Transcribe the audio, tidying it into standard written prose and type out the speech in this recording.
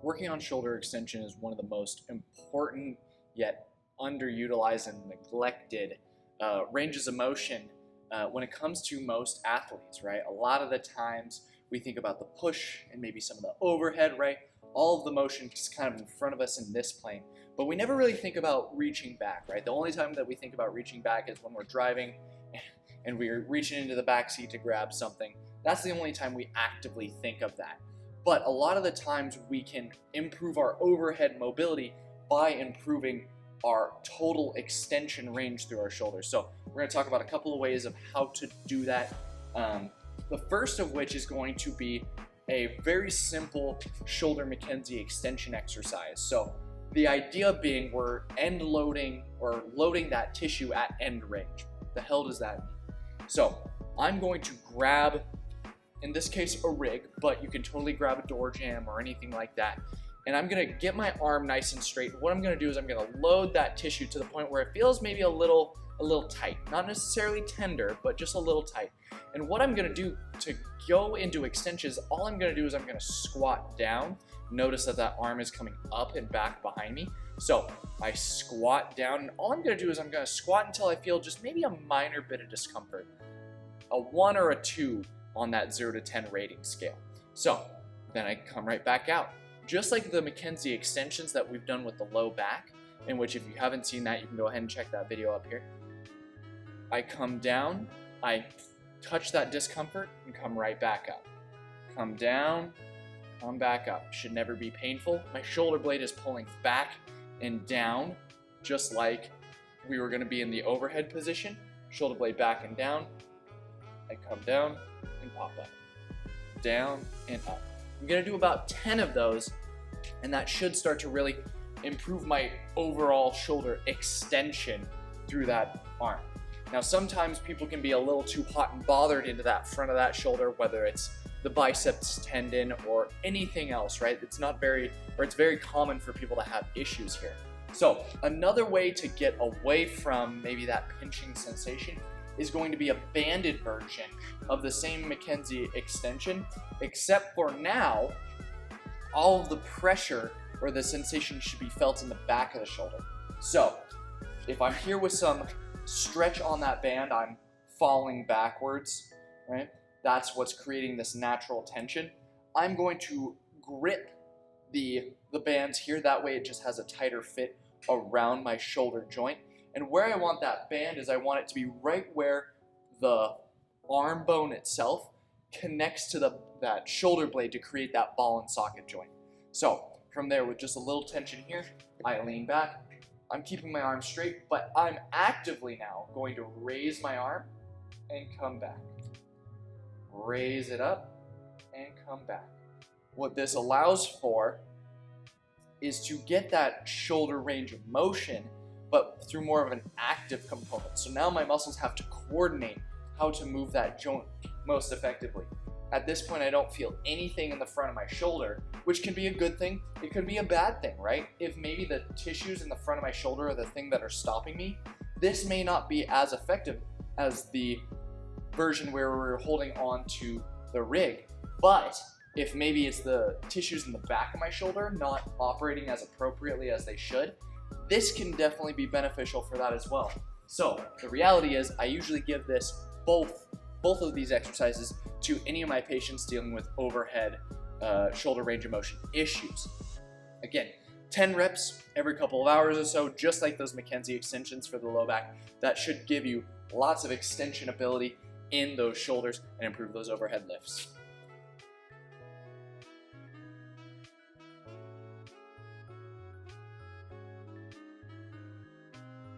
working on shoulder extension is one of the most important yet underutilized and neglected ranges of motion when it comes to most athletes, right? A lot of the times we think about the push and maybe some of the overhead, right? All of the motion is kind of in front of us in this plane, but we never really think about reaching back, right? The only time that we think about reaching back is when we're driving and we're reaching into the back seat to grab something. That's the only time we actively think of that. But a lot of the times we can improve our overhead mobility by improving our total extension range through our shoulders. So we're going to talk about a couple of ways of how to do that. The first of which is going to be a very simple shoulder McKenzie extension exercise. So the idea being we're end loading or loading that tissue at end range. The hell does that mean? So I'm going to grab, in this case, a rig, but you can totally grab a door jamb or anything like that. And I'm gonna get my arm nice and straight. What I'm gonna do is I'm gonna load that tissue to the point where it feels maybe a little tight. Not necessarily tender, but just a little tight. And what I'm gonna do to go into extensions, all I'm gonna do is I'm gonna squat down. Notice that that arm is coming up and back behind me. So I squat down, and all I'm gonna do is I'm gonna squat until I feel just maybe a minor bit of discomfort. A 1 or a 2 on that 0 to 10 rating scale. So then I come right back out. Just like the McKenzie extensions that we've done with the low back, in which if you haven't seen that, you can go ahead and check that video up here. I come down, I touch that discomfort, and come right back up. Come down, come back up. Should never be painful. My shoulder blade is pulling back and down, just like we were gonna be in the overhead position. Shoulder blade back and down. I come down and pop up. Down and up. I'm gonna do about 10 of those, and that should start to really improve my overall shoulder extension through that arm. Now, sometimes people can be a little too hot and bothered into that front of that shoulder, whether it's the biceps tendon or anything else, right? It's very common for people to have issues here. So another way to get away from maybe that pinching sensation is going to be a banded version of the same McKenzie extension, except for now, all of the pressure or the sensation should be felt in the back of the shoulder. So if I'm here with some stretch on that band, I'm falling backwards, right? That's what's creating this natural tension. I'm going to grip the bands here, that way it just has a tighter fit around my shoulder joint. And where I want that band is I want it to be right where the arm bone itself connects to that shoulder blade to create that ball and socket joint. So from there, with just a little tension here, I lean back. I'm keeping my arm straight, but I'm actively now going to raise my arm and come back. Raise it up and come back. What this allows for is to get that shoulder range of motion, but through more of an active component. So now my muscles have to coordinate how to move that joint most effectively. At this point, I don't feel anything in the front of my shoulder, which can be a good thing. It could be a bad thing, right? If maybe the tissues in the front of my shoulder are the thing that are stopping me, this may not be as effective as the version where we're holding on to the rig. But if maybe it's the tissues in the back of my shoulder not operating as appropriately as they should, this can definitely be beneficial for that as well. So the reality is I usually give this both of these exercises to any of my patients dealing with overhead shoulder range of motion issues. Again, 10 reps every couple of hours or so, just like those McKenzie extensions for the low back. That should give you lots of extension ability in those shoulders and improve those overhead lifts.